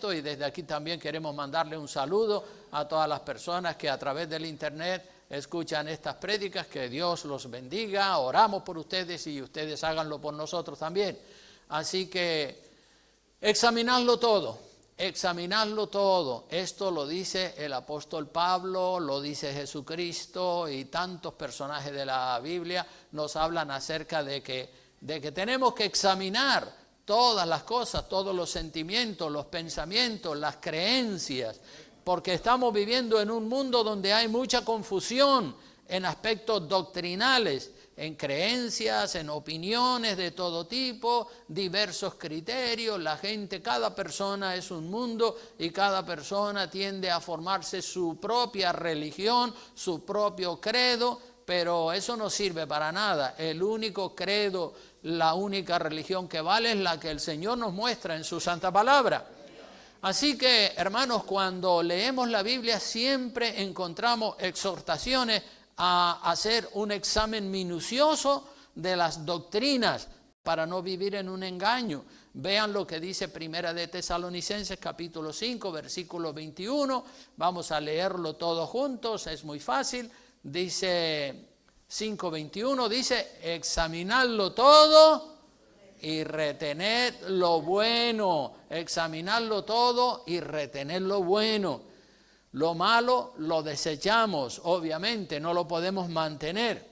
Y desde aquí también queremos mandarle un saludo a todas las personas que a través del internet escuchan estas prédicas. Que Dios los bendiga, oramos por ustedes y ustedes háganlo por nosotros también. Así que examinadlo todo, examinadlo todo. Esto lo dice el apóstol Pablo, lo dice Jesucristo, y tantos personajes de la Biblia nos hablan acerca de que tenemos que examinar todas las cosas, todos los sentimientos, los pensamientos, las creencias, porque estamos viviendo en un mundo donde hay mucha confusión en aspectos doctrinales, en creencias, en opiniones de todo tipo, diversos criterios. La gente, cada persona es un mundo y cada persona tiende a formarse su propia religión, su propio credo, pero eso no sirve para nada. El único credo, la única religión que vale es la que el Señor nos muestra en su santa palabra. Así que, hermanos, cuando leemos la Biblia siempre encontramos exhortaciones a hacer un examen minucioso de las doctrinas para no vivir en un engaño. Vean lo que dice Primera de Tesalonicenses capítulo 5, versículo 21. Vamos a leerlo todos juntos, es muy fácil. Dice 5:21, dice: examinadlo todo y retened lo bueno. Examinadlo todo y retened lo bueno. Lo malo lo desechamos, obviamente, no lo podemos mantener.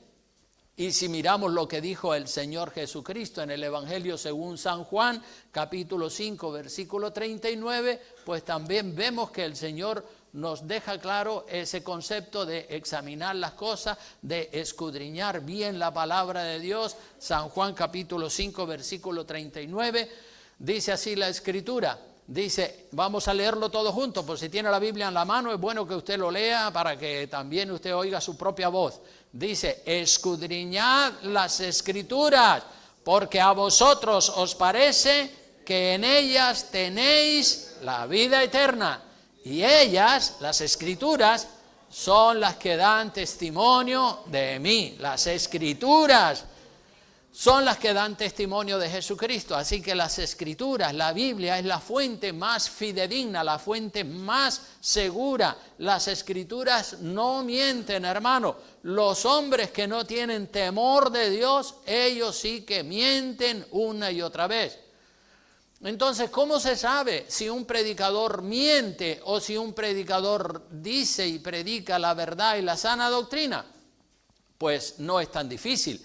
Y si miramos lo que dijo el Señor Jesucristo en el Evangelio según San Juan, capítulo 5, versículo 39, pues también vemos que el Señor nos deja claro ese concepto de examinar las cosas, de escudriñar bien la palabra de Dios. San Juan capítulo 5, versículo 39, dice así la Escritura. Dice, vamos a leerlo todo juntos, por si tiene la Biblia en la mano, es bueno que usted lo lea para que también usted oiga su propia voz. Dice: escudriñad las Escrituras, porque a vosotros os parece que en ellas tenéis la vida eterna. Y ellas, las Escrituras, son las que dan testimonio de mí. Las Escrituras son las que dan testimonio de Jesucristo. Así que las Escrituras, la Biblia, es la fuente más fidedigna, la fuente más segura. Las Escrituras no mienten, hermano. Los hombres que no tienen temor de Dios, ellos sí que mienten una y otra vez. Entonces, ¿cómo se sabe si un predicador miente o si un predicador dice y predica la verdad y la sana doctrina? Pues no es tan difícil.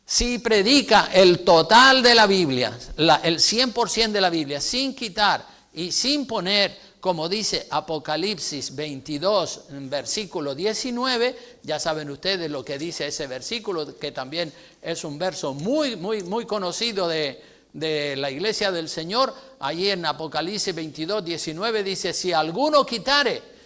Si predica el total de la Biblia, el 100% de la Biblia, sin quitar y sin poner, como dice Apocalipsis 22, versículo 19, ya saben ustedes lo que dice ese versículo, que también es un verso muy conocido de la iglesia del Señor. Allí en Apocalipsis 22, 19 dice: si alguno quitare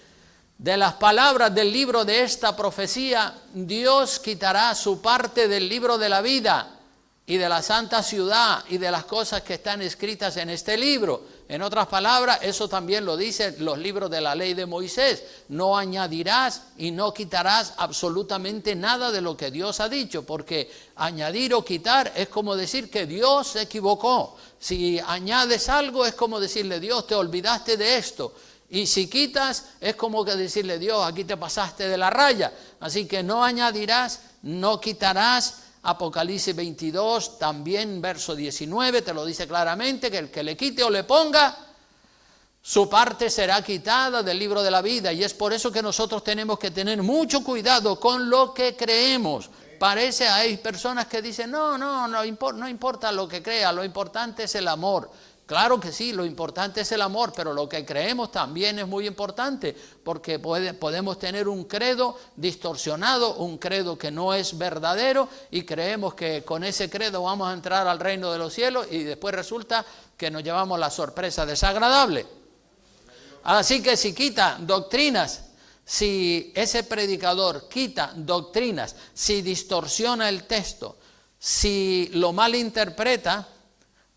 de las palabras del libro de esta profecía, Dios quitará su parte del libro de la vida y de la santa ciudad y de las cosas que están escritas en este libro. En otras palabras, eso también lo dicen los libros de la ley de Moisés: no añadirás y no quitarás absolutamente nada de lo que Dios ha dicho, porque añadir o quitar es como decir que Dios se equivocó. Si añades algo es como decirle: Dios, te olvidaste de esto. Y si quitas, es como que decirle: Dios, aquí te pasaste de la raya. Así que no añadirás, no quitarás. Apocalipsis 22, también verso 19, te lo dice claramente, que el que le quite o le ponga, su parte será quitada del libro de la vida. Y es por eso que nosotros tenemos que tener mucho cuidado con lo que creemos. Hay personas que dicen: no importa lo que crea, lo importante es el amor. Claro que sí, lo importante es el amor, pero lo que creemos también es muy importante, porque podemos tener un credo distorsionado, un credo que no es verdadero, y creemos que con ese credo vamos a entrar al reino de los cielos, y después resulta que nos llevamos la sorpresa desagradable. Así que si quita doctrinas, si ese predicador quita doctrinas, si distorsiona el texto, si lo malinterpreta,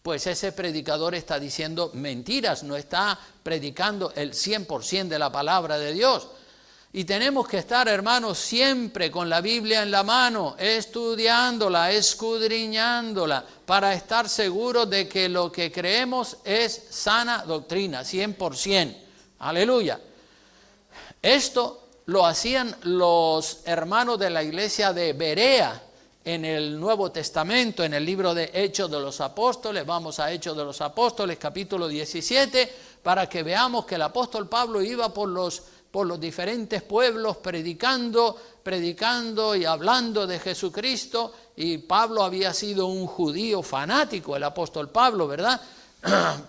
pues ese predicador está diciendo mentiras, no está predicando el 100% de la palabra de Dios. Y tenemos que estar, hermanos, siempre con la Biblia en la mano, estudiándola, escudriñándola, para estar seguros de que lo que creemos es sana doctrina, 100%. Aleluya. Esto lo hacían los hermanos de la iglesia de Berea en el Nuevo Testamento, en el libro de Hechos de los Apóstoles. Vamos a Hechos de los Apóstoles, capítulo 17, para que veamos que el apóstol Pablo iba por los diferentes pueblos predicando y hablando de Jesucristo. Y Pablo había sido un judío fanático, el apóstol Pablo, ¿verdad?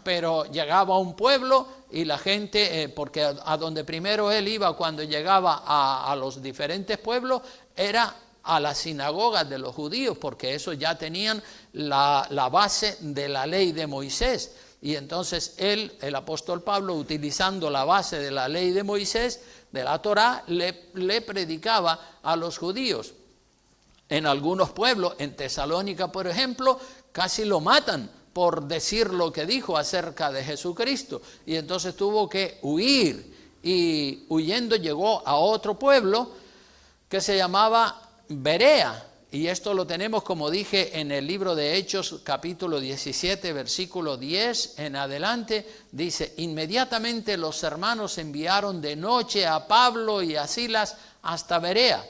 Pero llegaba a un pueblo y la gente, porque a donde primero él iba cuando llegaba a los diferentes pueblos, era a las sinagogas de los judíos, porque esos ya tenían la base de la ley de Moisés. Y entonces él, el apóstol Pablo, utilizando la base de la ley de Moisés, de la Torá, le predicaba a los judíos. En algunos pueblos, en Tesalónica, por ejemplo, casi lo matan por decir lo que dijo acerca de Jesucristo. Y entonces tuvo que huir, y huyendo llegó a otro pueblo que se llamaba Berea. Y esto lo tenemos, como dije, en el libro de Hechos, capítulo 17, versículo 10 en adelante. Dice: inmediatamente los hermanos enviaron de noche a Pablo y a Silas hasta Berea.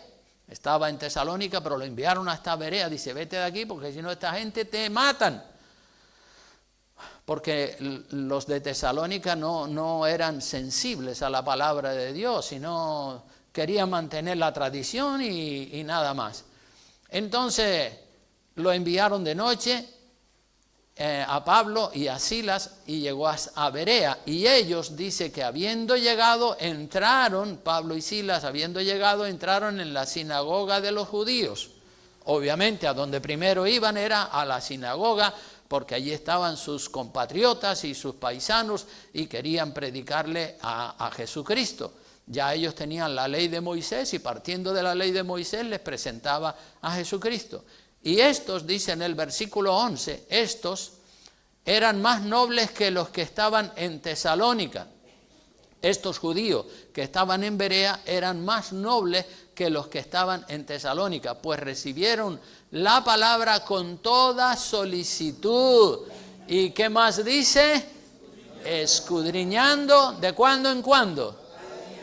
Estaba en Tesalónica, pero lo enviaron hasta Berea. Dice: vete de aquí, porque si no esta gente te matan. Porque los de Tesalónica no eran sensibles a la palabra de Dios, sino querían mantener la tradición y nada más. Entonces lo enviaron de noche a Pablo y a Silas, y llegó a Berea. Y ellos, dice que habiendo llegado, entraron, Pablo y Silas, habiendo llegado, entraron en la sinagoga de los judíos. Obviamente a donde primero iban era a la sinagoga, porque allí estaban sus compatriotas y sus paisanos y querían predicarle a Jesucristo. Ya ellos tenían la ley de Moisés, y partiendo de la ley de Moisés les presentaba a Jesucristo. Y estos, dice en el versículo 11, estos eran más nobles que los que estaban en Tesalónica. Estos judíos que estaban en Berea eran más nobles que los que estaban en Tesalónica, pues recibieron la palabra con toda solicitud. ¿Y qué más dice? Escudriñando, ¿de cuando en cuando?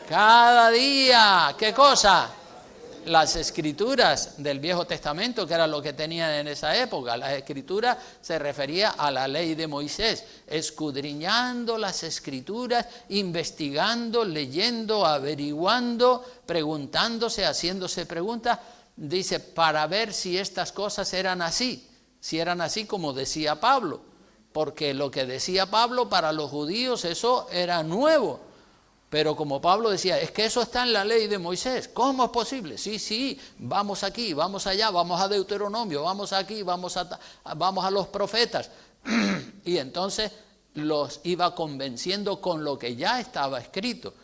Cada día. ¿Qué cosa? Las escrituras del Viejo Testamento, que era lo que tenían en esa época. Las escrituras se refería a la ley de Moisés. Escudriñando las escrituras, investigando, leyendo, averiguando, preguntándose, haciéndose preguntas. Dice, para ver si estas cosas eran así. Si eran así como decía Pablo. Porque lo que decía Pablo para los judíos, eso era nuevo. Pero como Pablo decía, es que eso está en la ley de Moisés. ¿Cómo es posible? Sí, vamos aquí, vamos allá, vamos a Deuteronomio, vamos aquí, vamos a los profetas. Y entonces los iba convenciendo con lo que ya estaba escrito.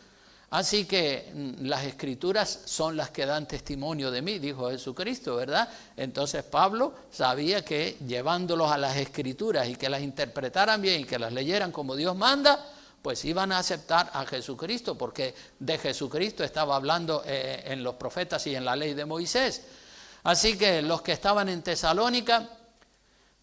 Así que las escrituras son las que dan testimonio de mí, dijo Jesucristo, ¿verdad? Entonces Pablo sabía que llevándolos a las escrituras y que las interpretaran bien y que las leyeran como Dios manda, pues iban a aceptar a Jesucristo, porque de Jesucristo estaba hablando en los profetas y en la ley de Moisés. Así que los que estaban en Tesalónica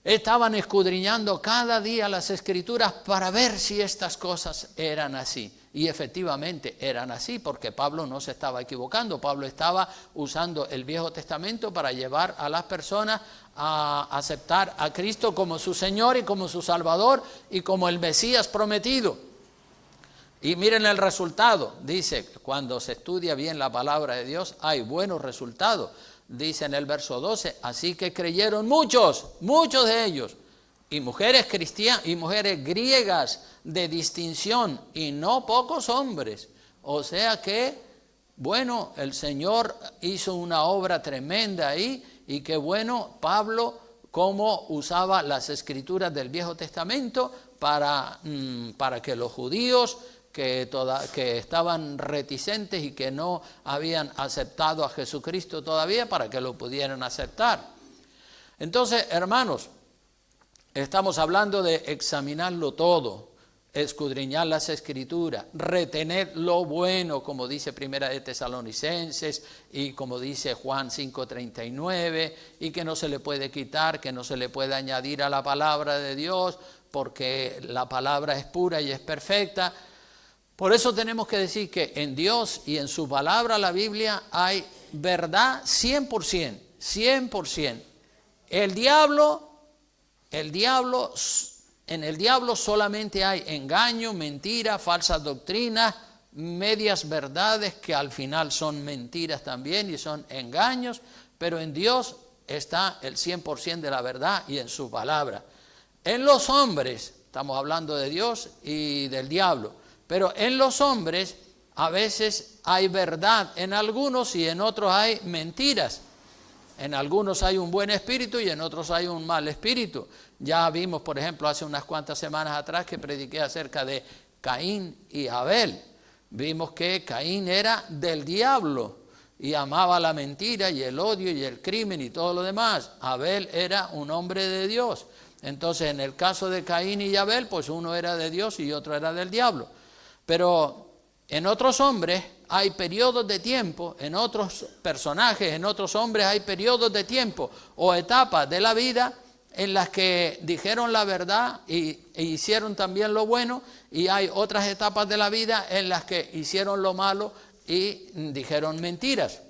estaban escudriñando cada día las escrituras para ver si estas cosas eran así. Y efectivamente eran así, porque Pablo no se estaba equivocando. Pablo estaba usando el Viejo Testamento para llevar a las personas a aceptar a Cristo como su Señor y como su Salvador y como el Mesías prometido. Y miren el resultado. Dice, cuando se estudia bien la palabra de Dios, hay buenos resultados. Dice en el verso 12, así que creyeron muchos de ellos, y mujeres cristianas y mujeres griegas de distinción, y no pocos hombres. O sea que, bueno, el Señor hizo una obra tremenda ahí, y qué bueno Pablo cómo usaba las escrituras del Viejo Testamento para que los judíos que estaban reticentes y que no habían aceptado a Jesucristo todavía, para que lo pudieran aceptar. Entonces, hermanos, estamos hablando de examinarlo todo. escudriñar las Escrituras, retener lo bueno, como dice Primera de Tesalonicenses y como dice Juan 5:39, y que no se le puede quitar, que no se le puede añadir a la palabra de Dios, porque la palabra es pura y es perfecta. Por eso tenemos que decir que en Dios y en su palabra, la Biblia, hay verdad 100%, 100%. En el diablo solamente hay engaño, mentira, falsas doctrinas, medias verdades que al final son mentiras también y son engaños, pero en Dios está el 100% de la verdad y en su palabra. En los hombres, estamos hablando de Dios y del diablo, pero en los hombres a veces hay verdad en algunos y en otros hay mentiras. En algunos hay un buen espíritu y en otros hay un mal espíritu. Ya vimos, por ejemplo, hace unas cuantas semanas atrás que prediqué acerca de Caín y Abel. Vimos que Caín era del diablo y amaba la mentira y el odio y el crimen y todo lo demás. Abel era un hombre de Dios. Entonces, en el caso de Caín y Abel, pues uno era de Dios y otro era del diablo. Pero en otros hombres hay periodos de tiempo, en otros personajes, en otros hombres hay periodos de tiempo o etapas de la vida en las que dijeron la verdad e hicieron también lo bueno, y hay otras etapas de la vida en las que hicieron lo malo y dijeron mentiras.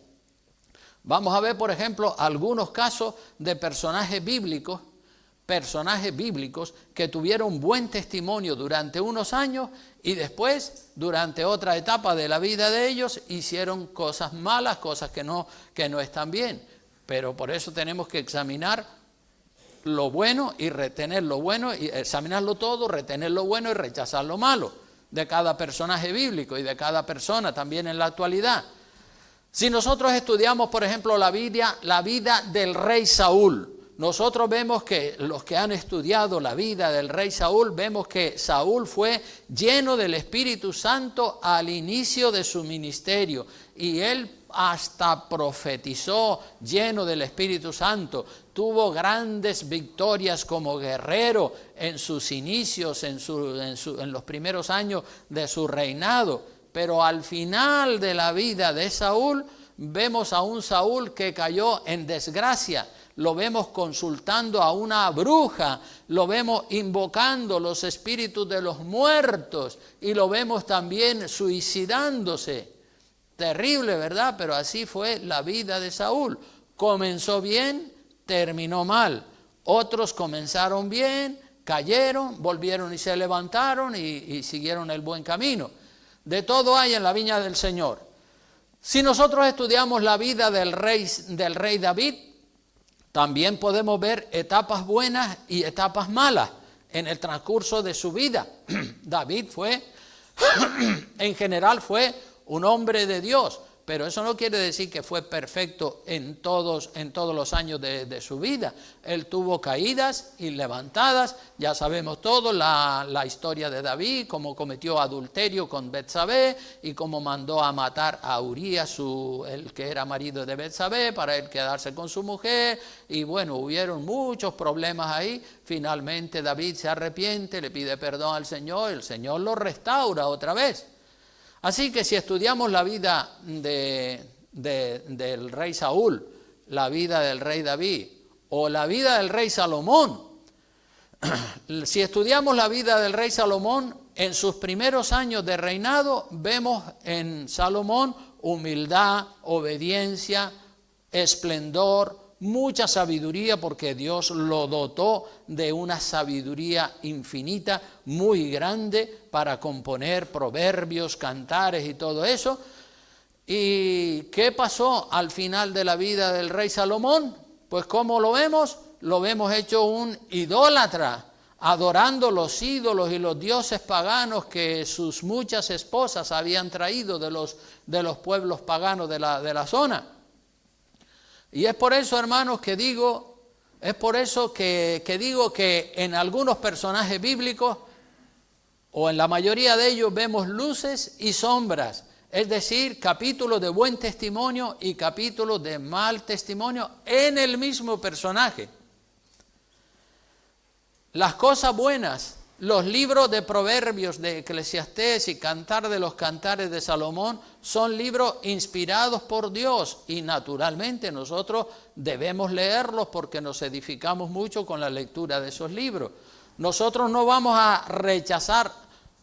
Vamos a ver, por ejemplo, algunos casos de personajes bíblicos que tuvieron buen testimonio durante unos años y después, durante otra etapa de la vida de ellos, hicieron cosas malas, cosas que no están bien. Pero por eso tenemos que examinar lo bueno y retener lo bueno, y examinarlo todo, retener lo bueno y rechazar lo malo de cada personaje bíblico y de cada persona también en la actualidad. Si nosotros estudiamos, por ejemplo, la vida del rey Saúl, nosotros vemos que los que han estudiado la vida del rey Saúl, vemos que Saúl fue lleno del Espíritu Santo al inicio de su ministerio y él hasta profetizó lleno del Espíritu Santo, tuvo grandes victorias como guerrero en sus inicios, en los primeros años de su reinado, pero al final de la vida de Saúl, vemos a un Saúl que cayó en desgracia. Lo vemos consultando a una bruja, lo vemos invocando los espíritus de los muertos y lo vemos también suicidándose. Terrible, ¿verdad? Pero así fue la vida de Saúl. Comenzó bien, terminó mal. Otros comenzaron bien, cayeron, volvieron y se levantaron y siguieron el buen camino. De todo hay en la viña del Señor. Si nosotros estudiamos la vida del rey David, también podemos ver etapas buenas y etapas malas en el transcurso de su vida. David en general fue un hombre de Dios, pero eso no quiere decir que fue perfecto en todos los años de su vida. Él tuvo caídas y levantadas, ya sabemos todo la historia de David, cómo cometió adulterio con Betsabé y cómo mandó a matar a Urías, el que era marido de Betsabé, para él quedarse con su mujer, y bueno, hubieron muchos problemas ahí. Finalmente David se arrepiente, le pide perdón al Señor, el Señor lo restaura otra vez. Así que si estudiamos la vida del rey Saúl, la vida del rey David o la vida del rey Salomón, si estudiamos la vida del rey Salomón, en sus primeros años de reinado vemos en Salomón humildad, obediencia, esplendor, mucha sabiduría, porque Dios lo dotó de una sabiduría infinita, muy grande, para componer proverbios, cantares y todo eso. ¿Y qué pasó al final de la vida del rey Salomón? Pues ¿cómo lo vemos? Lo vemos hecho un idólatra, adorando los ídolos y los dioses paganos que sus muchas esposas habían traído de los pueblos paganos de la zona. Y es por eso, hermanos, que digo que en algunos personajes bíblicos, o en la mayoría de ellos, vemos luces y sombras, es decir, capítulos de buen testimonio y capítulos de mal testimonio en el mismo personaje. Las cosas buenas Los libros de Proverbios, de Eclesiastés y Cantar de los Cantares de Salomón son libros inspirados por Dios y naturalmente nosotros debemos leerlos porque nos edificamos mucho con la lectura de esos libros. Nosotros no vamos a rechazar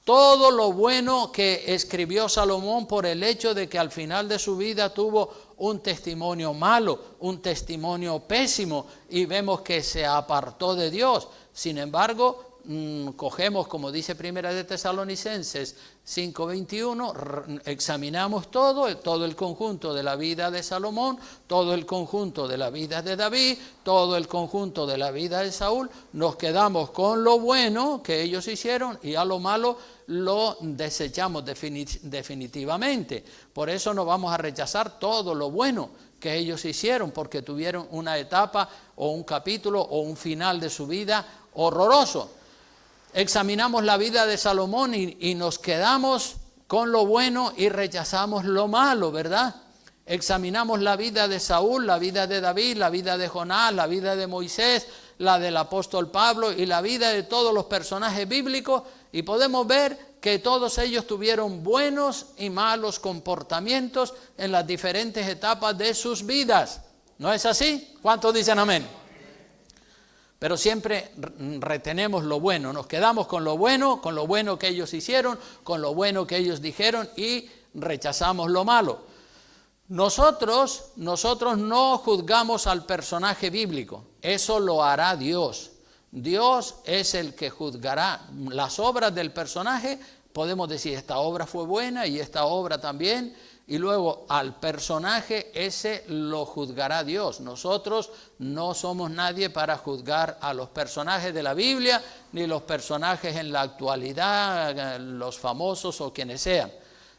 todo lo bueno que escribió Salomón por el hecho de que al final de su vida tuvo un testimonio malo, un testimonio pésimo y vemos que se apartó de Dios. Sin embargo, cogemos, como dice Primera de Tesalonicenses 5:21, examinamos todo el conjunto de la vida de Salomón, todo el conjunto de la vida de David, todo el conjunto de la vida de Saúl, nos quedamos con lo bueno que ellos hicieron y a lo malo lo desechamos definitivamente. Por eso no vamos a rechazar todo lo bueno que ellos hicieron, porque tuvieron una etapa o un capítulo o un final de su vida horroroso. Examinamos la vida de Salomón y nos quedamos con lo bueno y rechazamos lo malo, ¿verdad? Examinamos la vida de Saúl, la vida de David, la vida de Jonás, la vida de Moisés, la del apóstol Pablo y la vida de todos los personajes bíblicos y podemos ver que todos ellos tuvieron buenos y malos comportamientos en las diferentes etapas de sus vidas. ¿No es así? ¿Cuántos dicen amén? Pero siempre retenemos lo bueno, nos quedamos con lo bueno que ellos hicieron, con lo bueno que ellos dijeron y rechazamos lo malo. Nosotros no juzgamos al personaje bíblico, eso lo hará Dios. Dios es el que juzgará las obras del personaje, podemos decir esta obra fue buena y esta obra también, y luego al personaje ese lo juzgará Dios. Nosotros no somos nadie para juzgar a los personajes de la Biblia, ni los personajes en la actualidad, los famosos o quienes sean.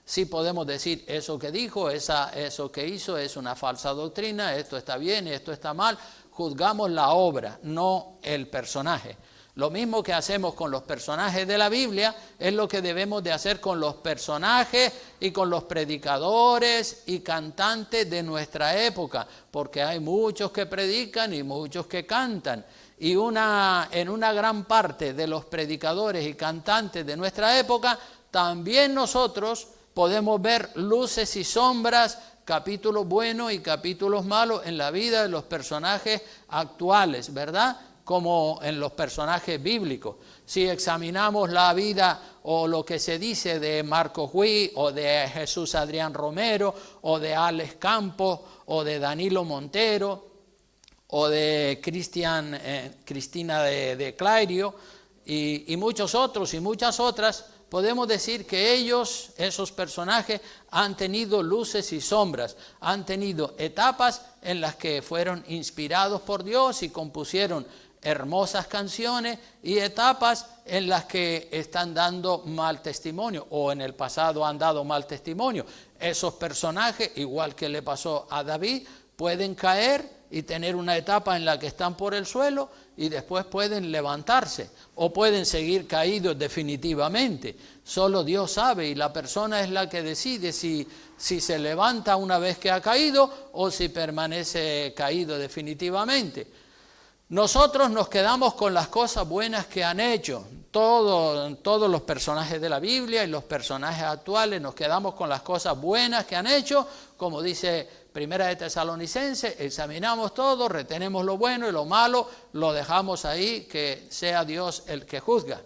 Sí podemos decir eso que dijo, eso que hizo es una falsa doctrina, esto está bien, esto está mal. Juzgamos la obra, no el personaje. Lo mismo que hacemos con los personajes de la Biblia es lo que debemos de hacer con los personajes y con los predicadores y cantantes de nuestra época, porque hay muchos que predican y muchos que cantan. Y en una gran parte de los predicadores y cantantes de nuestra época, también nosotros podemos ver luces y sombras, capítulos buenos y capítulos malos en la vida de los personajes actuales, ¿verdad? Como en los personajes bíblicos. Si examinamos la vida o lo que se dice de Marco Huy o de Jesús Adrián Romero o de Alex Campos o de Danilo Montero o de Cristina de Clairio y muchos otros y muchas otras, podemos decir que ellos, esos personajes, han tenido luces y sombras, han tenido etapas en las que fueron inspirados por Dios y compusieron hermosas canciones y etapas en las que están dando mal testimonio o en el pasado han dado mal testimonio. Esos personajes, igual que le pasó a David, pueden caer y tener una etapa en la que están por el suelo y después pueden levantarse o pueden seguir caídos definitivamente. Solo Dios sabe y la persona es la que decide si se levanta una vez que ha caído o si permanece caído definitivamente. Nosotros nos quedamos con las cosas buenas que han hecho. Todos los personajes de la Biblia y los personajes actuales nos quedamos con las cosas buenas que han hecho, como dice Primera de Tesalonicenses, examinamos todo, retenemos lo bueno y lo malo, lo dejamos ahí, que sea Dios el que juzga.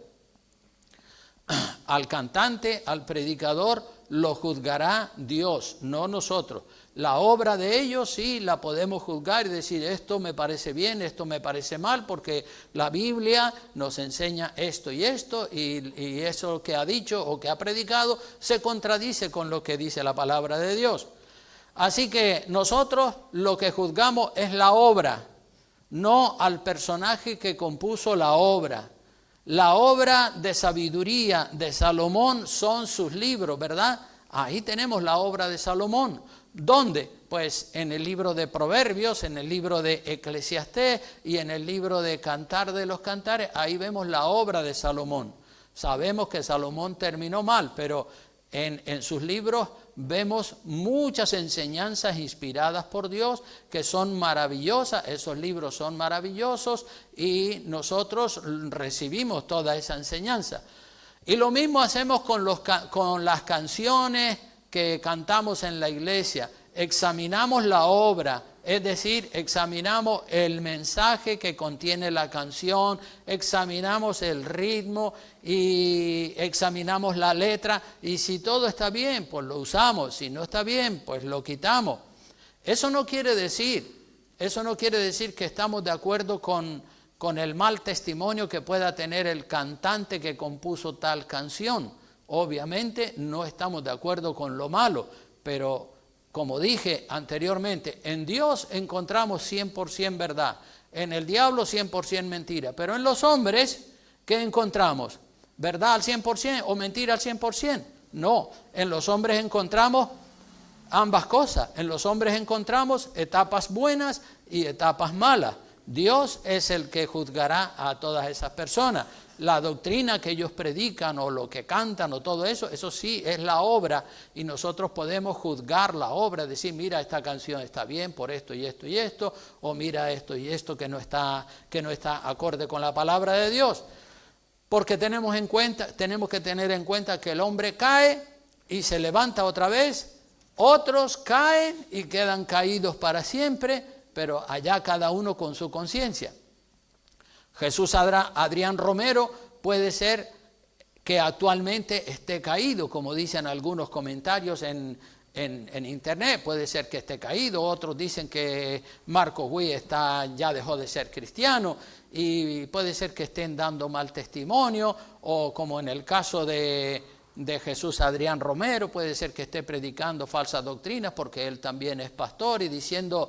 Al cantante, al predicador, lo juzgará Dios, no nosotros. La obra de ellos sí la podemos juzgar y decir esto me parece bien, esto me parece mal, porque la Biblia nos enseña esto y esto, y eso que ha dicho o que ha predicado se contradice con lo que dice la palabra de Dios. Así que nosotros lo que juzgamos es la obra, no al personaje que compuso la obra. La obra de sabiduría de Salomón son sus libros, ¿verdad? Ahí tenemos la obra de Salomón. ¿Dónde? Pues en el libro de Proverbios, en el libro de Eclesiastés y en el libro de Cantar de los Cantares. Ahí vemos la obra de Salomón. Sabemos que Salomón terminó mal, pero en sus libros vemos muchas enseñanzas inspiradas por Dios que son maravillosas. Esos libros son maravillosos y nosotros recibimos toda esa enseñanza. Y lo mismo hacemos con las canciones que cantamos en la iglesia. Examinamos la obra, es decir, examinamos el mensaje que contiene la canción, examinamos el ritmo y examinamos la letra, y si todo está bien, pues lo usamos, si no está bien, pues lo quitamos. Eso no quiere decir que estamos de acuerdo con el mal testimonio que pueda tener el cantante que compuso tal canción. Obviamente no estamos de acuerdo con lo malo, pero como dije anteriormente, en Dios encontramos 100% verdad, en el diablo 100% mentira, pero en los hombres, ¿qué encontramos? ¿Verdad al 100% o mentira al 100%? No, en los hombres encontramos ambas cosas. En los hombres encontramos etapas buenas y etapas malas. Dios es el que juzgará a todas esas personas. La doctrina que ellos predican o lo que cantan o todo eso, eso sí es la obra, y nosotros podemos juzgar la obra, decir, mira, esta canción está bien por esto y esto y esto, o mira esto y esto que no está acorde con la palabra de Dios. Porque tenemos que tener en cuenta que el hombre cae y se levanta otra vez, otros caen y quedan caídos para siempre, pero allá cada uno con su conciencia. Jesús Adrián Romero puede ser que actualmente esté caído, como dicen algunos comentarios en internet, puede ser que esté caído, otros dicen que Marco Gui ya dejó de ser cristiano, y puede ser que estén dando mal testimonio, o como en el caso de Jesús Adrián Romero, puede ser que esté predicando falsas doctrinas porque él también es pastor y diciendo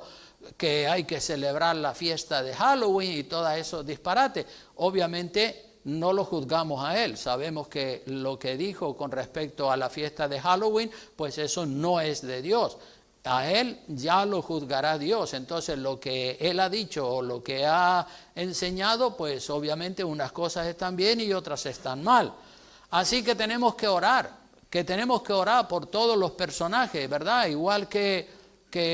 que hay que celebrar la fiesta de Halloween y todo eso disparate. Obviamente no lo juzgamos a él, sabemos que lo que dijo con respecto a la fiesta de Halloween, pues eso no es de Dios. A él ya lo juzgará Dios. Entonces lo que él ha dicho o lo que ha enseñado, pues obviamente unas cosas están bien y otras están mal. Así que tenemos que orar por todos los personajes, ¿verdad? Igual que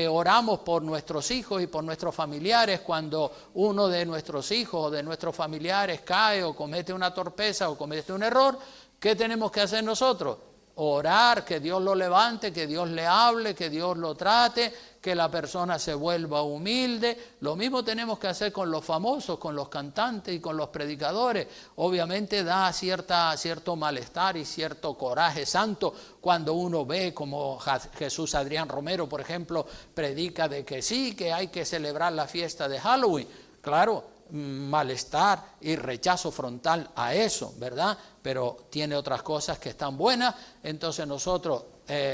oramos por nuestros hijos y por nuestros familiares cuando uno de nuestros hijos o de nuestros familiares cae o comete una torpeza o comete un error. ¿Qué tenemos que hacer nosotros? Orar, que Dios lo levante, que Dios le hable, que Dios lo trate, que la persona se vuelva humilde. Lo mismo tenemos que hacer con los famosos, con los cantantes y con los predicadores. Obviamente da cierto malestar y cierto coraje santo cuando uno ve como Jesús Adrián Romero, por ejemplo, predica de que sí, que hay que celebrar la fiesta de Halloween. Claro, malestar y rechazo frontal a eso, ¿verdad? Pero tiene otras cosas que están buenas. Entonces nosotros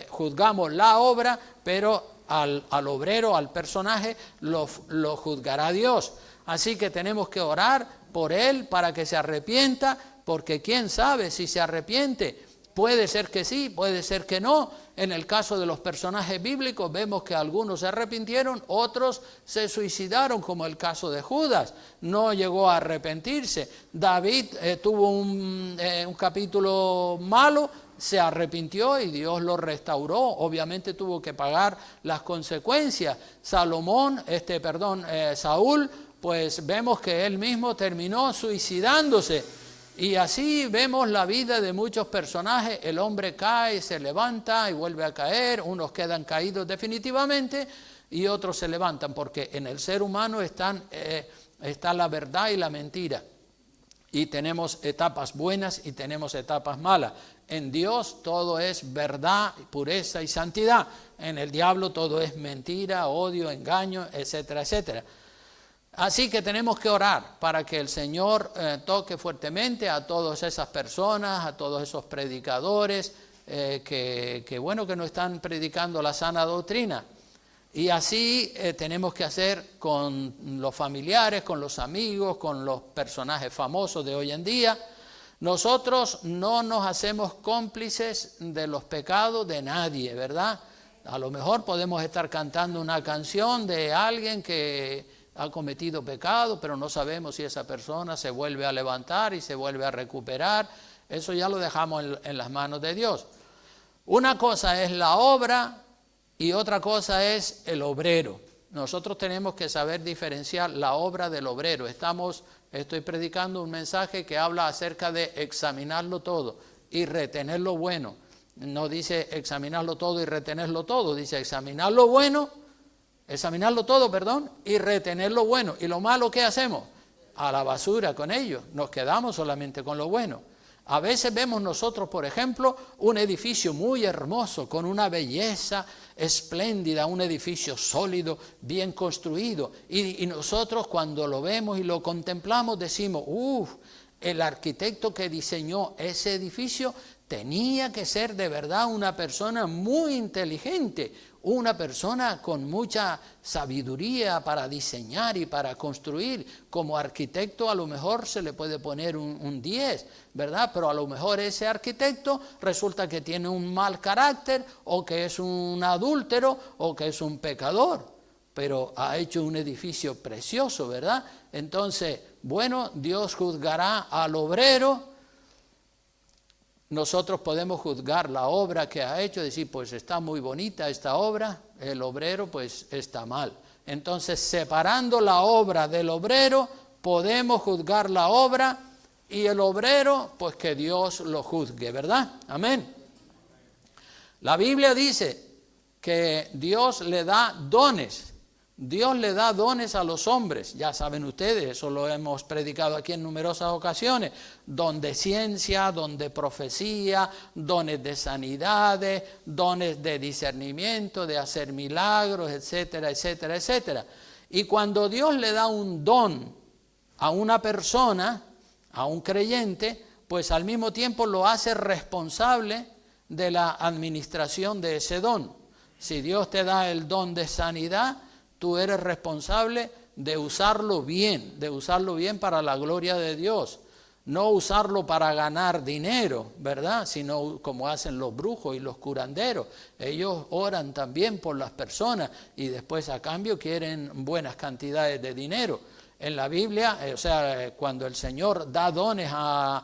juzgamos la obra, pero al obrero, al personaje, lo juzgará Dios. Así que tenemos que orar por él para que se arrepienta, porque quién sabe si se arrepiente. Puede ser que sí, puede ser que no. En el caso de los personajes bíblicos vemos que algunos se arrepintieron, otros se suicidaron, como el caso de Judas. No llegó a arrepentirse. David tuvo un capítulo malo, se arrepintió y Dios lo restauró. Obviamente tuvo que pagar las consecuencias. Saúl, pues vemos que él mismo terminó suicidándose. Y así vemos la vida de muchos personajes. El hombre cae, se levanta y vuelve a caer. Unos quedan caídos definitivamente y otros se levantan, porque en el ser humano está la verdad y la mentira. Y tenemos etapas buenas y tenemos etapas malas. En Dios todo es verdad, pureza y santidad. En el diablo todo es mentira, odio, engaño, etcétera, etcétera. Así que tenemos que orar para que el Señor toque fuertemente a todas esas personas, a todos esos predicadores que no están predicando la sana doctrina. Y así tenemos que hacer con los familiares, con los amigos, con los personajes famosos de hoy en día. Nosotros no nos hacemos cómplices de los pecados de nadie, ¿verdad? A lo mejor podemos estar cantando una canción de alguien que ha cometido pecado, pero no sabemos si esa persona se vuelve a levantar y se vuelve a recuperar. Eso ya lo dejamos en las manos de Dios. Una cosa es la obra y otra cosa es el obrero. Nosotros tenemos que saber diferenciar la obra del obrero. Estoy predicando un mensaje que habla acerca de examinarlo todo y retener lo bueno. No dice examinarlo todo y retenerlo todo, dice examinarlo todo, y retener lo bueno. ¿Y lo malo qué hacemos? A la basura con ello, nos quedamos solamente con lo bueno. A veces vemos nosotros, por ejemplo, un edificio muy hermoso, con una belleza espléndida, un edificio sólido, bien construido. Y nosotros cuando lo vemos y lo contemplamos decimos, el arquitecto que diseñó ese edificio tenía que ser de verdad una persona muy inteligente, una persona con mucha sabiduría para diseñar y para construir. Como arquitecto a lo mejor se le puede poner un 10, ¿verdad? Pero a lo mejor ese arquitecto resulta que tiene un mal carácter, o que es un adúltero, o que es un pecador. Pero ha hecho un edificio precioso, ¿verdad? Entonces, bueno, Dios juzgará al obrero. Nosotros podemos juzgar la obra que ha hecho, decir, pues está muy bonita esta obra, el obrero pues está mal. Entonces, separando la obra del obrero, podemos juzgar la obra, y el obrero, pues que Dios lo juzgue, ¿verdad? Amén. La Biblia dice que Dios le da dones. Dios le da dones a los hombres, ya saben ustedes, eso lo hemos predicado aquí en numerosas ocasiones, don de ciencia, don de profecía, dones de sanidades, dones de discernimiento, de hacer milagros, etcétera, etcétera, etcétera. Y cuando Dios le da un don a una persona, a un creyente, pues al mismo tiempo lo hace responsable de la administración de ese don. Si Dios te da el don de sanidad, tú eres responsable de usarlo bien para la gloria de Dios. No usarlo para ganar dinero, ¿verdad? Sino como hacen los brujos y los curanderos. Ellos oran también por las personas y después a cambio quieren buenas cantidades de dinero. En la Biblia, cuando el Señor da dones a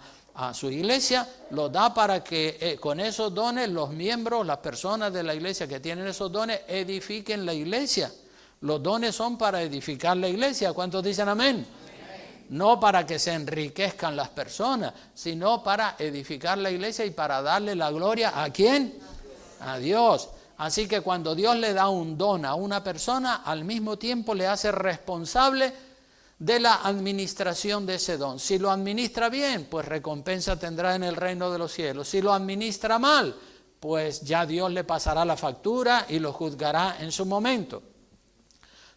su iglesia, los da para que con esos dones los miembros, las personas de la iglesia que tienen esos dones, edifiquen la iglesia. Los dones son para edificar la iglesia. ¿Cuántos dicen amén? Amén. No para que se enriquezcan las personas, sino para edificar la iglesia y para darle la gloria ¿a quién? A Dios. Así que cuando Dios le da un don a una persona, al mismo tiempo le hace responsable de la administración de ese don. Si lo administra bien, pues recompensa tendrá en el reino de los cielos. Si lo administra mal, pues ya Dios le pasará la factura y lo juzgará en su momento.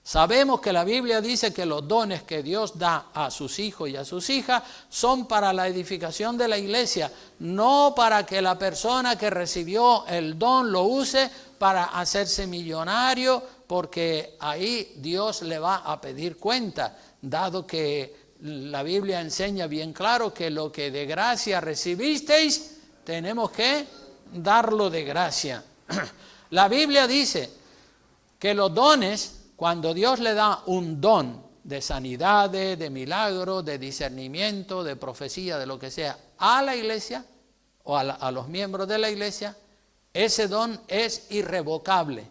Sabemos que la Biblia dice que los dones que Dios da a sus hijos y a sus hijas son para la edificación de la iglesia, no para que la persona que recibió el don lo use para hacerse millonario, porque ahí Dios le va a pedir cuenta, dado que la Biblia enseña bien claro que lo que de gracia recibisteis, tenemos que darlo de gracia. La Biblia dice que los dones, cuando Dios le da un don de sanidades, de milagros, de discernimiento, de profecía, de lo que sea, a la iglesia o a los miembros de la iglesia, ese don es irrevocable.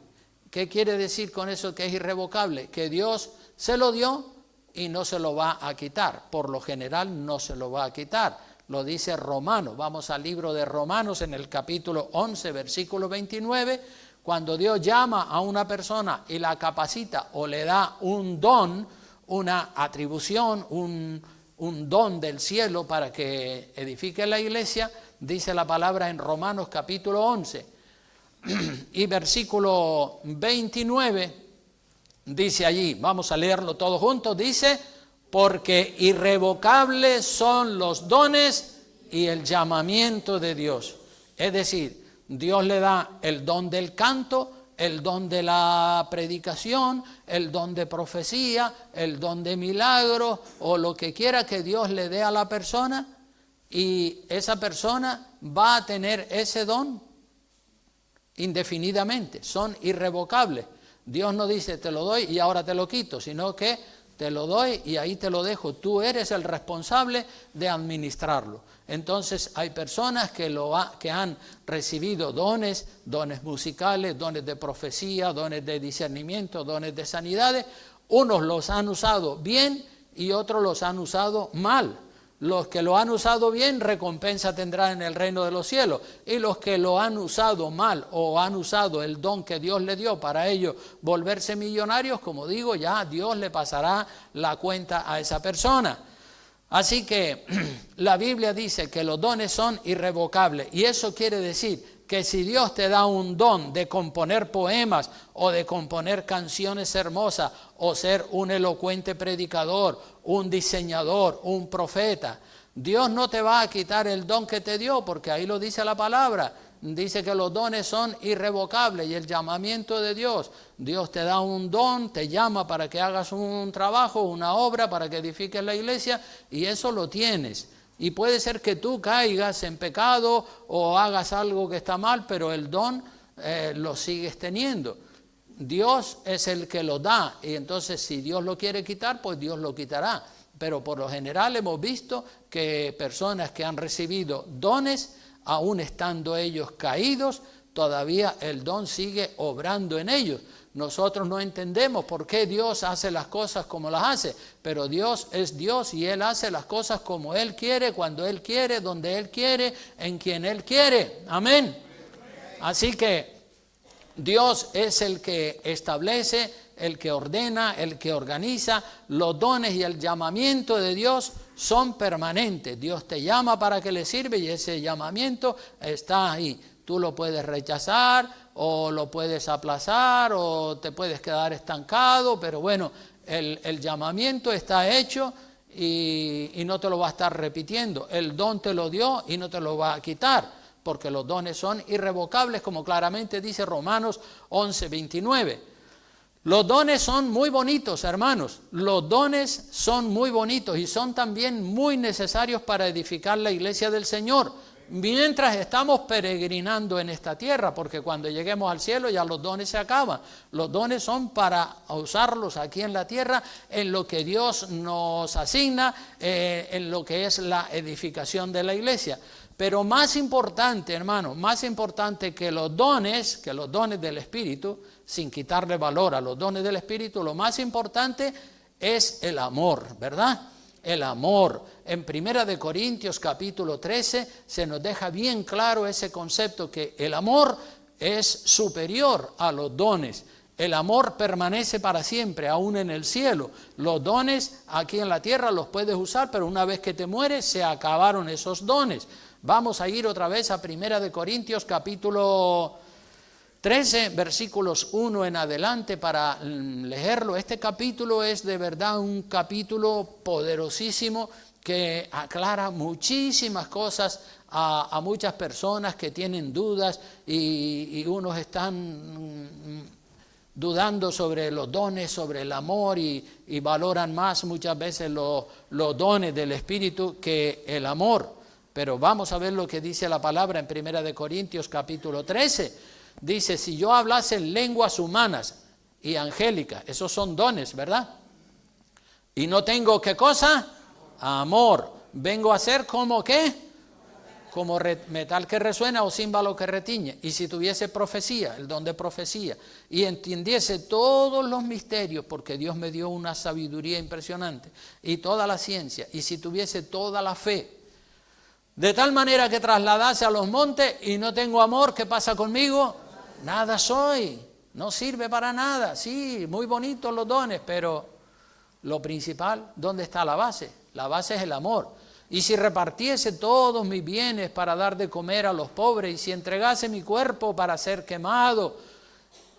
¿Qué quiere decir con eso que es irrevocable? Que Dios se lo dio y no se lo va a quitar. Por lo general no se lo va a quitar. Lo dice Romanos. Vamos al libro de Romanos en el capítulo 11, versículo 29. Cuando Dios llama a una persona y la capacita o le da un don, una atribución, un don del cielo para que edifique la iglesia, dice la palabra en Romanos capítulo 11 y versículo 29, dice allí, vamos a leerlo todos juntos, dice, porque irrevocables son los dones y el llamamiento de Dios. Es decir, Dios le da el don del canto, el don de la predicación, el don de profecía, el don de milagros o lo que quiera que Dios le dé a la persona, y esa persona va a tener ese don indefinidamente, son irrevocables. Dios no dice te lo doy y ahora te lo quito, sino que te lo doy y ahí te lo dejo. Tú eres el responsable de administrarlo. Entonces hay personas que han recibido dones musicales, dones de profecía, dones de discernimiento, dones de sanidades. Unos los han usado bien y otros los han usado mal. Los que lo han usado bien, recompensa tendrán en el reino de los cielos. Y los que lo han usado mal o han usado el don que Dios le dio para ellos volverse millonarios, como digo, ya Dios le pasará la cuenta a esa persona. Así que la Biblia dice que los dones son irrevocables. Y eso quiere decir que si Dios te da un don de componer poemas o de componer canciones hermosas o ser un elocuente predicador, un diseñador, un profeta, Dios no te va a quitar el don que te dio, porque ahí lo dice la palabra. Dice que los dones son irrevocables y el llamamiento de Dios. Dios te da un don, te llama para que hagas un trabajo, una obra, para que edifiques la iglesia y eso lo tienes. Y puede ser que tú caigas en pecado o hagas algo que está mal, pero el don lo sigues teniendo. Dios es el que lo da y entonces si Dios lo quiere quitar, pues Dios lo quitará. Pero por lo general hemos visto que personas que han recibido dones, aún estando ellos caídos, todavía el don sigue obrando en ellos. Nosotros no entendemos por qué Dios hace las cosas como las hace, pero Dios es Dios y Él hace las cosas como Él quiere, cuando Él quiere, donde Él quiere, en quien Él quiere. Amén. Así que Dios es el que establece, el que ordena, el que organiza. Los dones y el llamamiento de Dios son permanentes. Dios te llama para que le sirve y ese llamamiento está ahí. Tú lo puedes rechazar o lo puedes aplazar o te puedes quedar estancado, pero bueno, el llamamiento está hecho y no te lo va a estar repitiendo. El don te lo dio y no te lo va a quitar, porque los dones son irrevocables, como claramente dice Romanos 11:29. Los dones son muy bonitos, hermanos. Los dones son muy bonitos y son también muy necesarios para edificar la iglesia del Señor, mientras estamos peregrinando en esta tierra, porque cuando lleguemos al cielo ya los dones se acaban. Los dones son para usarlos aquí en la tierra, en lo que Dios nos asigna, en lo que es la edificación de la iglesia. Pero más importante, hermano, más importante que los dones del Espíritu, sin quitarle valor a los dones del Espíritu, lo más importante es el amor, ¿verdad? El amor. En 1 Corintios capítulo 13 se nos deja bien claro ese concepto, que el amor es superior a los dones. El amor permanece para siempre, aún en el cielo. Los dones aquí en la tierra los puedes usar, pero una vez que te mueres se acabaron esos dones. Vamos a ir otra vez a 1 Corintios capítulo 13, versículos 1 en adelante para leerlo. Este capítulo es de verdad un capítulo poderosísimo que aclara muchísimas cosas a muchas personas que tienen dudas y unos están dudando sobre los dones, sobre el amor y valoran más muchas veces los dones del Espíritu que el amor. Pero vamos a ver lo que dice la palabra en 1 Corintios capítulo 13. Dice, si yo hablase en lenguas humanas y angélicas, esos son dones, ¿verdad? Y no tengo, ¿qué cosa? Amor. Vengo a ser como, ¿qué? Como metal que resuena o címbalo que retiñe. Y si tuviese profecía, el don de profecía, y entendiese todos los misterios, porque Dios me dio una sabiduría impresionante, y toda la ciencia, y si tuviese toda la fe, de tal manera que trasladase a los montes y no tengo amor, ¿qué pasa conmigo? Nada soy, no sirve para nada. Sí, muy bonitos los dones, pero lo principal, ¿dónde está la base? La base es el amor. Y si repartiese todos mis bienes para dar de comer a los pobres, y si entregase mi cuerpo para ser quemado,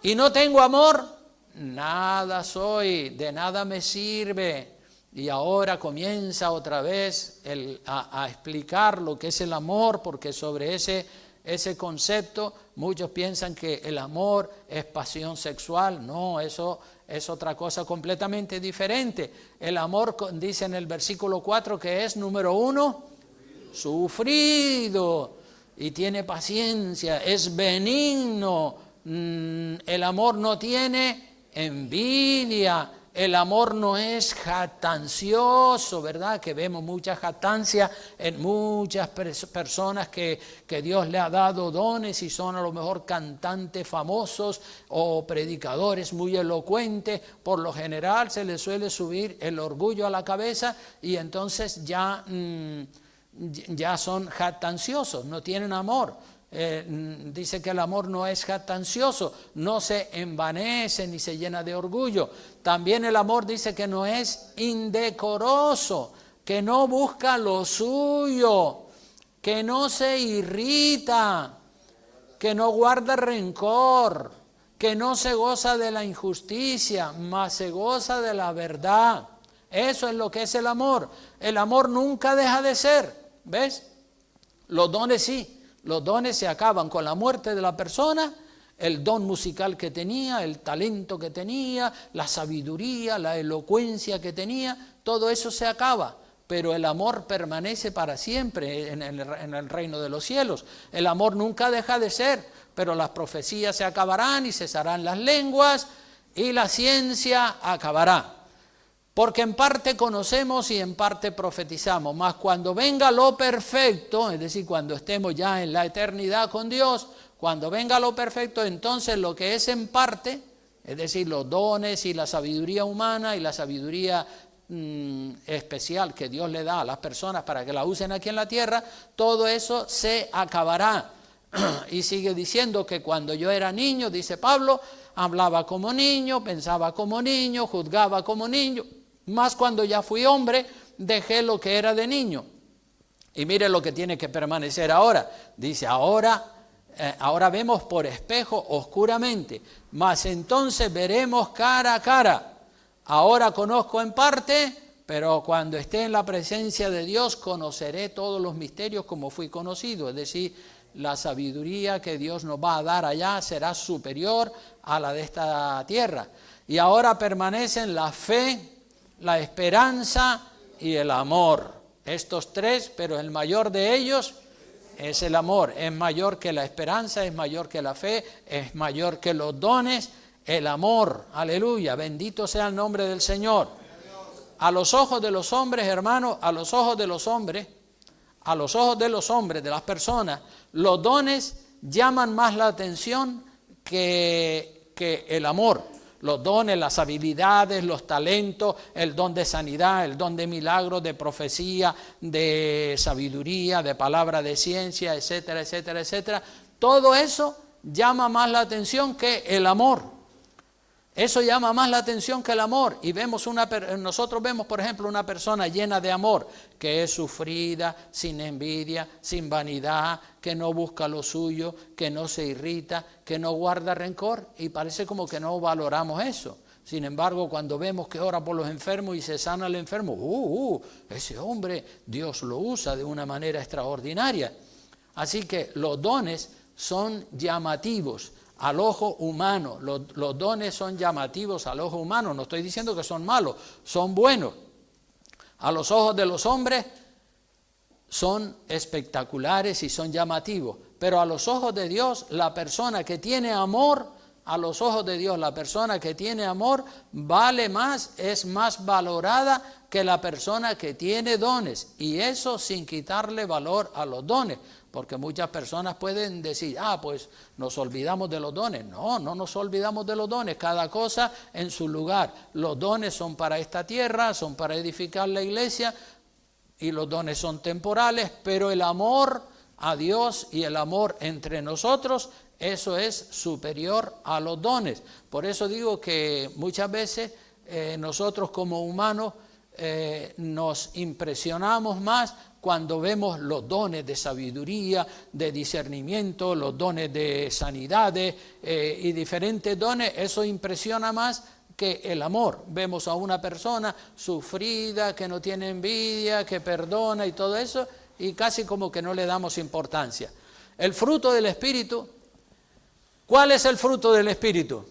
y no tengo amor, nada soy, de nada me sirve. Y ahora comienza otra vez a explicar lo que es el amor, porque sobre ese concepto muchos piensan que el amor es pasión sexual. No, eso es otra cosa completamente diferente. El amor, dice en el versículo 4, que es, número 1, sufrido, y tiene paciencia, es benigno. El amor no tiene envidia. El amor no es jactancioso, ¿verdad? Que vemos mucha jactancia en muchas personas que Dios le ha dado dones y son a lo mejor cantantes famosos o predicadores muy elocuentes. Por lo general se les suele subir el orgullo a la cabeza y entonces ya son jactanciosos, no tienen amor. Dice que el amor no es jactancioso, no se envanece ni se llena de orgullo. También el amor dice que no es indecoroso, que no busca lo suyo, que no se irrita, que no guarda rencor, que no se goza de la injusticia, mas se goza de la verdad. Eso es lo que es el amor. El amor nunca deja de ser, ¿ves? Los dones sí. Los dones se acaban con la muerte de la persona, el don musical que tenía, el talento que tenía, la sabiduría, la elocuencia que tenía, todo eso se acaba, pero el amor permanece para siempre en el reino de los cielos. El amor nunca deja de ser, pero las profecías se acabarán y cesarán las lenguas y la ciencia acabará. Porque en parte conocemos y en parte profetizamos, mas cuando venga lo perfecto, es decir, cuando estemos ya en la eternidad con Dios, cuando venga lo perfecto, entonces lo que es en parte, es decir, los dones y la sabiduría humana y la sabiduría especial que Dios le da a las personas para que la usen aquí en la tierra, todo eso se acabará. Y sigue diciendo que cuando yo era niño, dice Pablo, hablaba como niño, pensaba como niño, juzgaba como niño. Más cuando ya fui hombre, dejé lo que era de niño. Y mire lo que tiene que permanecer ahora. Dice, ahora vemos por espejo oscuramente, mas entonces veremos cara a cara. Ahora conozco en parte, pero cuando esté en la presencia de Dios, conoceré todos los misterios como fui conocido. Es decir, la sabiduría que Dios nos va a dar allá será superior a la de esta tierra. Y ahora permanecen la fe, la esperanza y el amor. Estos tres, pero el mayor de ellos es el amor. Es mayor que la esperanza, es mayor que la fe, es mayor que los dones, el amor. Aleluya, bendito sea el nombre del Señor. A los ojos de los hombres, hermanos, a los ojos de los hombres, de las personas, los dones llaman más la atención que el amor. Los dones, las habilidades, los talentos, el don de sanidad, el don de milagros, de profecía, de sabiduría, de palabra de ciencia, etcétera, etcétera, etcétera. Todo eso llama más la atención que el amor. Eso llama más la atención que el amor. Y nosotros vemos, por ejemplo, una persona llena de amor, que es sufrida, sin envidia, sin vanidad, que no busca lo suyo, que no se irrita, que no guarda rencor, y parece como que no valoramos eso. Sin embargo, cuando vemos que ora por los enfermos y se sana el enfermo, ese hombre Dios lo usa de una manera extraordinaria. Así que los dones son llamativos al ojo humano. Los dones son llamativos al ojo humano. No estoy diciendo que son malos, son buenos. A los ojos de los hombres son espectaculares y son llamativos, pero a los ojos de Dios, la persona que tiene amor, a los ojos de Dios, la persona que tiene amor vale más, es más valorada que la persona que tiene dones, y eso sin quitarle valor a los dones, porque muchas personas pueden decir, pues nos olvidamos de los dones. No nos olvidamos de los dones, cada cosa en su lugar. Los dones son para esta tierra, son para edificar la iglesia, y los dones son temporales, pero el amor a Dios y el amor entre nosotros, eso es superior a los dones. Por eso digo que muchas veces nosotros como humanos nos impresionamos más cuando vemos los dones de sabiduría, de discernimiento, los dones de sanidades y diferentes dones. Eso impresiona más que el amor. Vemos a una persona sufrida, que no tiene envidia, que perdona y todo eso, y casi como que no le damos importancia. El fruto del Espíritu, ¿cuál es el fruto del Espíritu?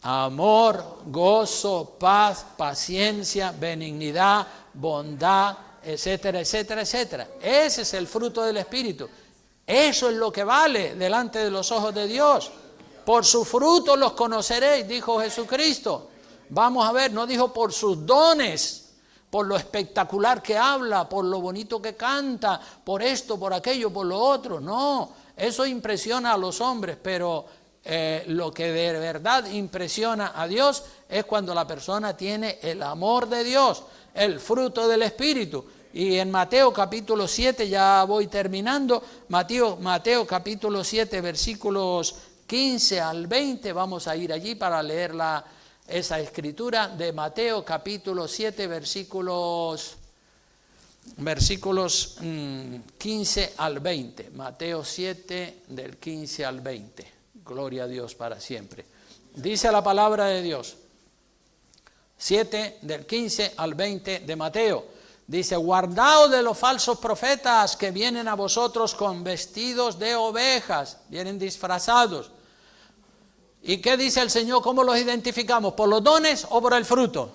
Amor, gozo, paz, paciencia, benignidad, bondad, etcétera, etcétera, etcétera. Ese es el fruto del Espíritu. Eso es lo que vale delante de los ojos de Dios. Por su fruto los conoceréis, dijo Jesucristo. Vamos a ver, no dijo por sus dones, por lo espectacular que habla, por lo bonito que canta, por esto, por aquello, por lo otro. No, eso impresiona a los hombres, pero lo que de verdad impresiona a Dios es cuando la persona tiene el amor de Dios, el fruto del Espíritu. Y en Mateo capítulo 7, ya voy terminando, Mateo capítulo 7, versículos 15 al 20, vamos a ir allí para leer esa escritura de Mateo capítulo 7, versículos 15 al 20. Mateo 7, del 15 al 20. Gloria a Dios para siempre. Dice la palabra de Dios, 7 del 15 al 20 de Mateo. Dice, guardaos de los falsos profetas que vienen a vosotros con vestidos de ovejas, vienen disfrazados. ¿Y qué dice el Señor? ¿Cómo los identificamos? ¿Por los dones o por el fruto?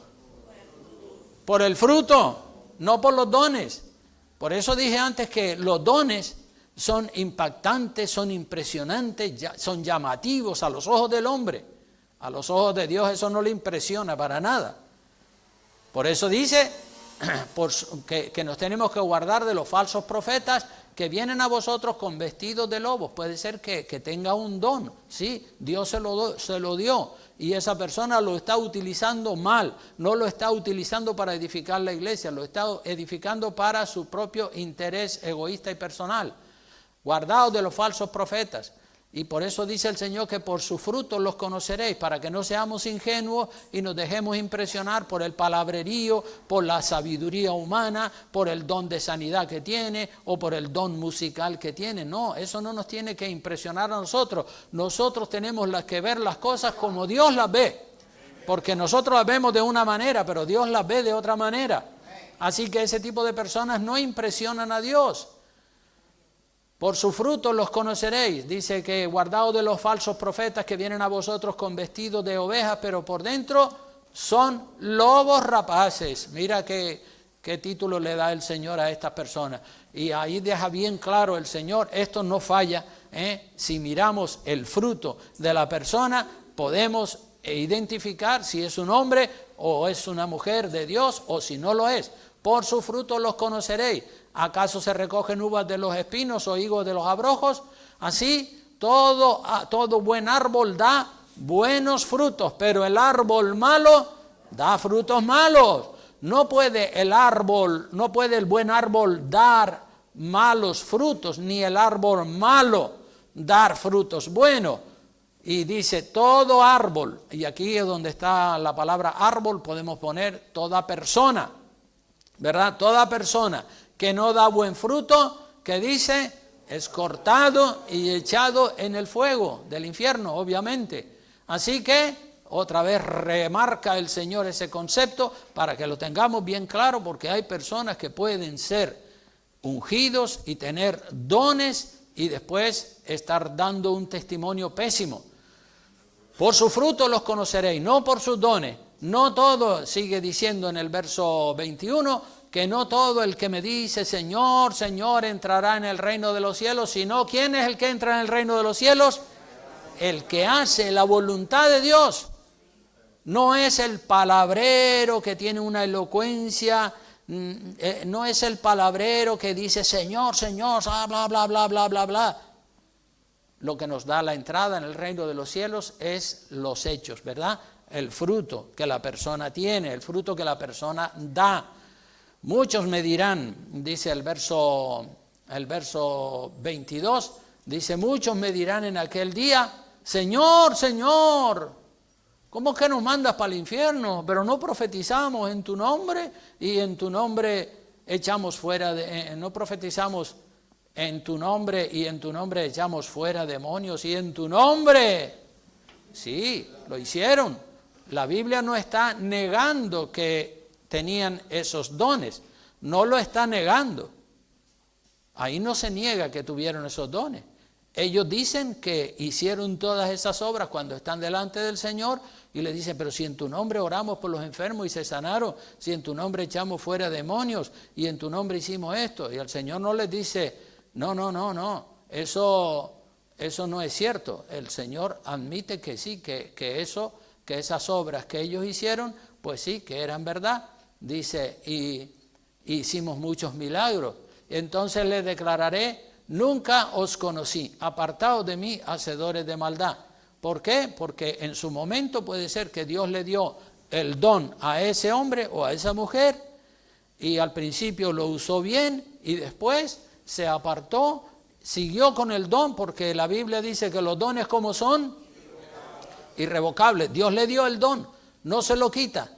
Por el fruto, no por los dones. Por eso dije antes que los dones son impactantes, son impresionantes, son llamativos a los ojos del hombre. A los ojos de Dios eso no le impresiona para nada. Por eso dice que nos tenemos que guardar de los falsos profetas que vienen a vosotros con vestidos de lobos. Puede ser que tenga un don, sí, Dios se lo dio y esa persona lo está utilizando mal, no lo está utilizando para edificar la iglesia, lo está edificando para su propio interés egoísta y personal. Guardaos de los falsos profetas. Y por eso dice el Señor que por sus frutos los conoceréis, para que no seamos ingenuos y nos dejemos impresionar por el palabrerío, por la sabiduría humana, por el don de sanidad que tiene o por el don musical que tiene. No, eso no nos tiene que impresionar a nosotros. Nosotros tenemos que ver las cosas como Dios las ve, porque nosotros las vemos de una manera, pero Dios las ve de otra manera. Así que ese tipo de personas no impresionan a Dios. Por sus frutos los conoceréis. Dice que guardaos de los falsos profetas que vienen a vosotros con vestidos de ovejas, pero por dentro son lobos rapaces. Mira qué título le da el Señor a estas personas. Y ahí deja bien claro el Señor, esto no falla. Si miramos el fruto de la persona, podemos identificar si es un hombre o es una mujer de Dios o si no lo es. Por sus frutos los conoceréis. ¿Acaso se recogen uvas de los espinos o higos de los abrojos? Así, todo buen árbol da buenos frutos, pero el árbol malo da frutos malos. No puede el buen árbol dar malos frutos, ni el árbol malo dar frutos buenos. Y dice, todo árbol, y aquí es donde está la palabra árbol, podemos poner toda persona, ¿verdad? Toda persona que no da buen fruto, que dice, es cortado y echado en el fuego del infierno, obviamente. Así que, otra vez remarca el Señor ese concepto para que lo tengamos bien claro, porque hay personas que pueden ser ungidos y tener dones y después estar dando un testimonio pésimo. Por su fruto los conoceréis, no por sus dones. No todo, sigue diciendo en el verso 21, que no todo el que me dice Señor, Señor entrará en el reino de los cielos, sino ¿quién es el que entra en el reino de los cielos? El que hace la voluntad de Dios. No es el palabrero que tiene una elocuencia, no es el palabrero que dice Señor, Señor, bla, bla, bla, bla, bla, bla. Lo que nos da la entrada en el reino de los cielos es los hechos, ¿verdad? El fruto que la persona tiene, el fruto que la persona da. Muchos me dirán, dice el verso 22, dice, muchos me dirán en aquel día, Señor, Señor, ¿cómo es que nos mandas para el infierno? Pero no profetizamos en tu nombre y en tu nombre echamos fuera, no profetizamos en tu nombre y en tu nombre echamos fuera demonios y en tu nombre, sí, lo hicieron. La Biblia no está negando que tenían esos dones, no lo está negando. Ahí no se niega que tuvieron esos dones. Ellos dicen que hicieron todas esas obras cuando están delante del Señor y le dicen, pero si en tu nombre oramos por los enfermos y se sanaron, si en tu nombre echamos fuera demonios y en tu nombre hicimos esto. Y el Señor no les dice, no, eso no es cierto. El Señor admite que sí, que que esas obras que ellos hicieron, pues sí, que eran verdad. Dice, y hicimos muchos milagros. Entonces les declararé, nunca os conocí, apartaos de mí, hacedores de maldad. ¿Por qué? Porque en su momento puede ser que Dios le dio el don a ese hombre o a esa mujer, y al principio lo usó bien, y después se apartó, siguió con el don, porque la Biblia dice que los dones, ¿cómo son? Irrevocables. Dios le dio el don, no se lo quita,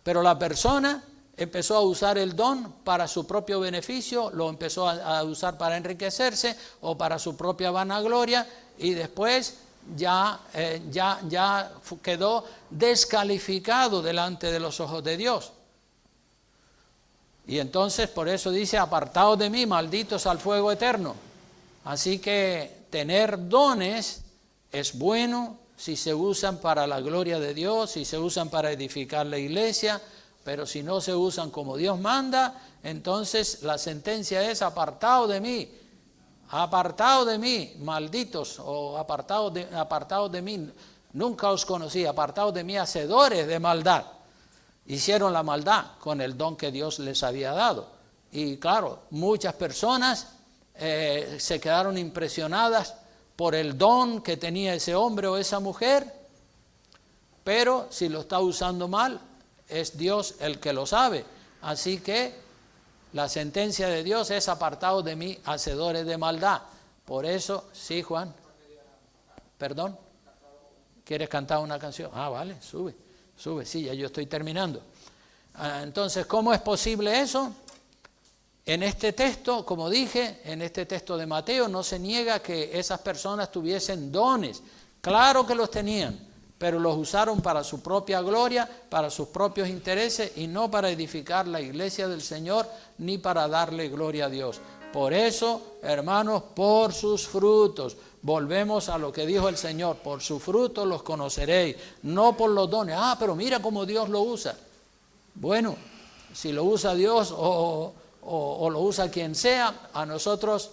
pero la persona empezó a usar el don para su propio beneficio, lo empezó a usar para enriquecerse o para su propia vanagloria, y después ya quedó descalificado delante de los ojos de Dios. Y entonces por eso dice, apartaos de mí, malditos al fuego eterno. Así que tener dones es bueno si se usan para la gloria de Dios, si se usan para edificar la iglesia, pero si no se usan como Dios manda, entonces la sentencia es, apartaos de mí, malditos, o apartaos de mí, nunca os conocí, apartaos de mí, hacedores de maldad. Hicieron la maldad con el don que Dios les había dado. Y claro, muchas personas se quedaron impresionadas por el don que tenía ese hombre o esa mujer, pero si lo está usando mal, es Dios el que lo sabe. Así que la sentencia de Dios es, apartaos de mí, hacedores de maldad. Por eso, sí, Juan, perdón, ¿quieres cantar una canción? Ah, vale, sube, sí, ya yo estoy terminando. Entonces, ¿cómo es posible eso? En este texto, como dije, en este texto de Mateo, no se niega que esas personas tuviesen dones. Claro que los tenían, pero los usaron para su propia gloria, para sus propios intereses, y no para edificar la iglesia del Señor, ni para darle gloria a Dios. Por eso, hermanos, por sus frutos, volvemos a lo que dijo el Señor, por sus frutos los conoceréis, no por los dones. Ah, pero mira cómo Dios lo usa. Bueno, si lo usa Dios o lo usa quien sea, a nosotros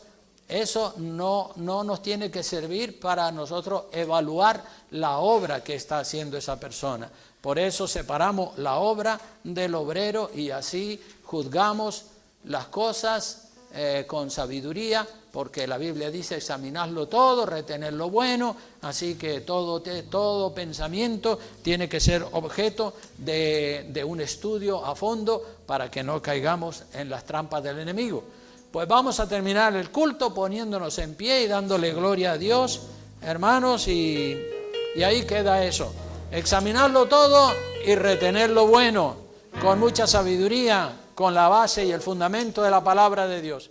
eso no nos tiene que servir para nosotros evaluar la obra que está haciendo esa persona. Por eso separamos la obra del obrero y así juzgamos las cosas con sabiduría, porque la Biblia dice, examinadlo todo, retened lo bueno, así que todo pensamiento tiene que ser objeto de un estudio a fondo para que no caigamos en las trampas del enemigo. Pues vamos a terminar el culto poniéndonos en pie y dándole gloria a Dios, hermanos, y ahí queda eso. Examinarlo todo y retener lo bueno, con mucha sabiduría, con la base y el fundamento de la palabra de Dios.